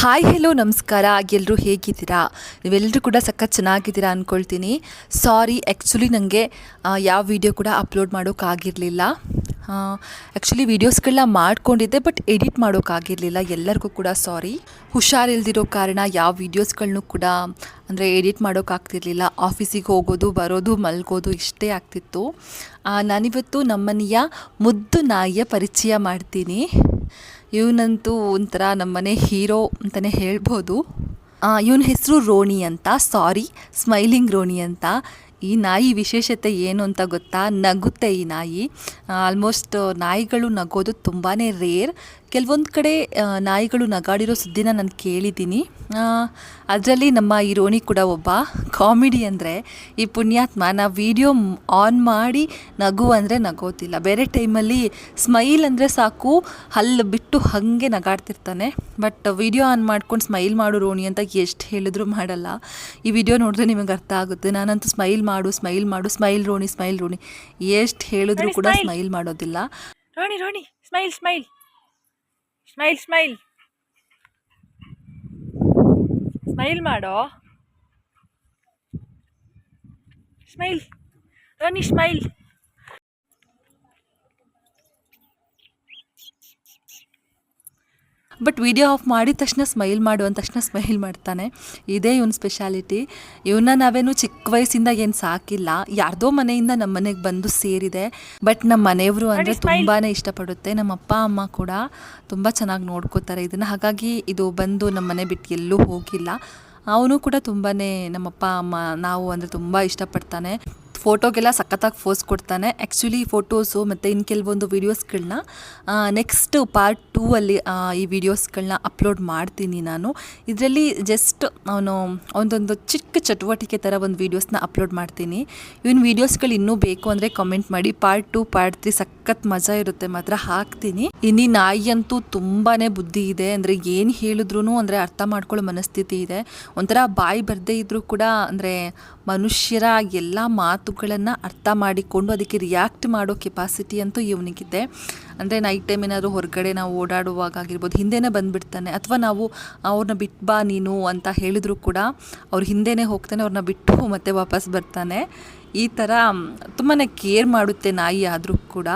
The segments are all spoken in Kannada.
ಹಾಯ್ ಹೆಲೋ ನಮಸ್ಕಾರ. ಎಲ್ಲರೂ ಹೇಗಿದ್ದೀರಾ? ನೀವೆಲ್ಲರೂ ಕೂಡ ಸಖತ್ ಚೆನ್ನಾಗಿದ್ದೀರಾ ಅಂದ್ಕೊಳ್ತೀನಿ. ಸಾರಿ, ಆ್ಯಕ್ಚುಲಿ ನನಗೆ ಯಾವ ವಿಡಿಯೋ ಕೂಡ ಅಪ್ಲೋಡ್ ಮಾಡೋಕ್ಕಾಗಿರಲಿಲ್ಲ. ಆ್ಯಕ್ಚುಲಿ ವೀಡಿಯೋಸ್ಗಳನ್ನ ಮಾಡ್ಕೊಂಡಿದ್ದೆ, ಬಟ್ ಎಡಿಟ್ ಮಾಡೋಕ್ಕಾಗಿರಲಿಲ್ಲ. ಎಲ್ಲರಿಗೂ ಕೂಡ ಸಾರಿ. ಹುಷಾರಿಲ್ದಿರೋ ಕಾರಣ ಯಾವ ವೀಡಿಯೋಸ್ಗಳನ್ನೂ ಕೂಡ ಅಂದರೆ ಎಡಿಟ್ ಮಾಡೋಕ್ಕಾಗ್ತಿರ್ಲಿಲ್ಲ. ಆಫೀಸಿಗೆ ಹೋಗೋದು, ಬರೋದು, ಮಲ್ಗೋದು ಇಷ್ಟೇ ಆಗ್ತಿತ್ತು. ನಾನಿವತ್ತು ನಮ್ಮನೆಯ ಮುದ್ದು ನಾಯಿಯ ಪರಿಚಯ ಮಾಡ್ತೀನಿ. ಇವನಂತೂ ಒಂಥರ ನಮ್ಮನೆ ಹೀರೋ ಅಂತಲೇ ಹೇಳ್ಬೋದು. ಇವನ ಹೆಸರು ರೋಣಿ ಅಂತ, ಸ್ಮೈಲಿಂಗ್ ರೋಣಿ ಅಂತ. ಈ ನಾಯಿ ವಿಶೇಷತೆ ಏನು ಅಂತ ಗೊತ್ತಾ? ನಗುತ್ತೆ ಈ ನಾಯಿ. ಆಲ್ಮೋಸ್ಟ್ ನಾಯಿಗಳು ನಗೋದು ತುಂಬಾ ರೇರ್. ಕೆಲವೊಂದು ಕಡೆ ನಾಯಿಗಳು ನಗಾಡಿರೋ ಸುದ್ದಿನ ನಾನು ಕೇಳಿದ್ದೀನಿ. ಅದರಲ್ಲಿ ನಮ್ಮ ಈ ರೋಣಿ ಕೂಡ ಒಬ್ಬ. ಕಾಮಿಡಿ ಅಂದರೆ ಈ ಪುಣ್ಯಾತ್ಮ ನಾವು ವಿಡಿಯೋ ಆನ್ ಮಾಡಿ ನಗು ಅಂದರೆ ನಗೋತಿಲ್ಲ. ಬೇರೆ ಟೈಮಲ್ಲಿ ಸ್ಮೈಲ್ ಅಂದರೆ ಸಾಕು, ಹಲ್ಲು ಬಿಟ್ಟು ಹಾಗೆ ನಗಾಡ್ತಿರ್ತಾನೆ. ಬಟ್ ವಿಡಿಯೋ ಆನ್ ಮಾಡ್ಕೊಂಡು ಸ್ಮೈಲ್ ಮಾಡು ರೋಣಿ ಅಂತ ಎಷ್ಟು ಹೇಳಿದ್ರು ಮಾಡಲ್ಲ. ಈ ವಿಡಿಯೋ ನೋಡಿದ್ರೆ ನಿಮಗೆ ಅರ್ಥ ಆಗುತ್ತೆ. ನಾನಂತೂ ಸ್ಮೈಲ್ ಮಾಡು ಸ್ಮೈಲ್ ರೋಣಿ ಎಷ್ಟು ಹೇಳಿದ್ರು ಕೂಡ ಸ್ಮೈಲ್ ಮಾಡೋದಿಲ್ಲ. ರೋಣಿ ಸ್ಮೈಲ್ ಮಾಡೋ. ರೋಣಿ ಸ್ಮೈಲ್. ಬಟ್ ವಿಡಿಯೋ ಆಫ್ ಮಾಡಿದ ತಕ್ಷಣ ಸ್ಮೈಲ್ ಮಾಡು ಅಂದ ತಕ್ಷಣ ಸ್ಮೈಲ್ ಮಾಡ್ತಾನೆ. ಇದೇ ಇವನ ಸ್ಪೆಷಾಲಿಟಿ. ಇವನ್ನ ನಾವೇನು ಚಿಕ್ಕ ವಯಸ್ಸಿಂದ ಏನು ಸಾಕಿಲ್ಲ, ಯಾರ್ದೋ ಮನೆಯಿಂದ ನಮ್ಮ ಮನೆಗೆ ಬಂದು ಸೇರಿದೆ. ಬಟ್ ನಮ್ಮ ಮನೆಯವರು ಅಂದರೆ ತುಂಬಾ ಇಷ್ಟಪಡುತ್ತೆ. ನಮ್ಮ ಅಪ್ಪ ಅಮ್ಮ ಕೂಡ ತುಂಬ ಚೆನ್ನಾಗಿ ನೋಡ್ಕೋತಾರೆ ಇದನ್ನು. ಹಾಗಾಗಿ ಇದು ಬಂದು ನಮ್ಮ ಮನೆ ಬಿಟ್ಟು ಎಲ್ಲೂ ಹೋಗಿಲ್ಲ. ಅವನು ಕೂಡ ತುಂಬಾ ನಮ್ಮಪ್ಪ ಅಮ್ಮ ನಾವು ಅಂದರೆ ತುಂಬ ಇಷ್ಟಪಡ್ತಾನೆ. ಫೋಟೋಗೆಲ್ಲ ಸಖತ್ತಾಗಿ ಫೋಸ್ ಕೊಡ್ತಾನೆ. ಆ್ಯಕ್ಚುಲಿ ಫೋಟೋಸು ಮತ್ತು ಇನ್ನು ಕೆಲವೊಂದು ವೀಡಿಯೋಸ್ಗಳನ್ನ ನೆಕ್ಸ್ಟ್ ಪಾರ್ಟ್ 2 ಅಲ್ಲಿ ಈ ವಿಡಿಯೋಸ್ಗಳನ್ನ ಅಪ್ಲೋಡ್ ಮಾಡ್ತೀನಿ ನಾನು. ಇದರಲ್ಲಿ ಜಸ್ಟ್ ಅವನೊಂದು ಚಿಕ್ಕ ಚಟುವಟಿಕೆ ಥರ ಒಂದು ವೀಡಿಯೋಸ್ನ ಅಪ್ಲೋಡ್ ಮಾಡ್ತೀನಿ. ಇವನ್ ವೀಡಿಯೋಸ್ಗಳು ಇನ್ನೂ ಬೇಕು ಅಂದರೆ ಕಮೆಂಟ್ ಮಾಡಿ. ಪಾರ್ಟ್ 2 ಪಾರ್ಟ್ 3 ಸಖತ್ ಮಜಾ ಇರುತ್ತೆ, ಮಾತ್ರ ಹಾಕ್ತೀನಿ. ಇನ್ನೀ ನಾಯಿ ಅಂತೂ ತುಂಬಾ ಬುದ್ಧಿ ಇದೆ. ಅಂದರೆ ಏನು ಹೇಳಿದ್ರು ಅಂದರೆ ಅರ್ಥ ಮಾಡ್ಕೊಳ್ಳೋ ಮನಸ್ಥಿತಿ ಇದೆ. ಒಂಥರ ಬಾಯಿ ಬರದೇ ಇದ್ದರೂ ಕೂಡ ಅಂದರೆ ಮನುಷ್ಯರ ಎಲ್ಲ ಮಾತುಗಳನ್ನು ಅರ್ಥ ಮಾಡಿಕೊಂಡು ಅದಕ್ಕೆ ರಿಯಾಕ್ಟ್ ಮಾಡೋ ಕೆಪಾಸಿಟಿ ಅಂತೂ ಇವನಿಗಿದೆ. ಅಂದರೆ ನೈಟ್ ಟೈಮ್ ಏನಾದರೂ ಹೊರಗಡೆ ನಾವು ಓಡಾಡುವಾಗ ಆಗಿರ್ಬೋದು, ಹಿಂದೆನೇ ಬಂದುಬಿಡ್ತಾನೆ. ಅಥವಾ ನಾವು ಅವ್ರನ್ನ ಬಿಟ್ಟು ಬಾ ನೀನು ಅಂತ ಹೇಳಿದ್ರು ಕೂಡ ಅವ್ರ ಹಿಂದೆನೇ ಹೋಗ್ತಾನೆ, ಅವ್ರನ್ನ ಬಿಟ್ಟು ಮತ್ತೆ ವಾಪಸ್ ಬರ್ತಾನೆ. ಈ ಥರ ತುಂಬಾ ಕೇರ್ ಮಾಡುತ್ತೆ ನಾಯಿ. ಆದರೂ ಕೂಡ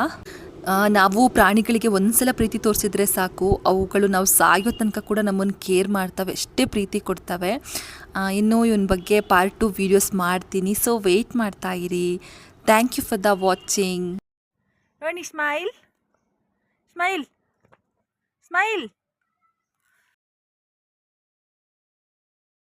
ನಾವು ಪ್ರಾಣಿಗಳಿಗೆ ಒಂದ್ಸಲ ಪ್ರೀತಿ ತೋರಿಸಿದ್ರೆ ಸಾಕು, ಅವುಗಳು ನಾವು ಸಾಯೋ ತನಕ ಕೂಡ ನಮ್ಮನ್ನು ಕೇರ್ ಮಾಡ್ತವೆ, ಎಷ್ಟೇ ಪ್ರೀತಿ ಕೊಡ್ತವೆ. ಇನ್ನೂ ಇವನ ಬಗ್ಗೆ ಪಾರ್ಟ್ 2 ವೀಡಿಯೋಸ್ ಮಾಡ್ತೀನಿ. ಸೊ ವೆಯ್ಟ್ ಮಾಡ್ತಾ ಇರಿ. Thank you for the watching. ರೋಣಿ ಸ್ಮೈಲ್.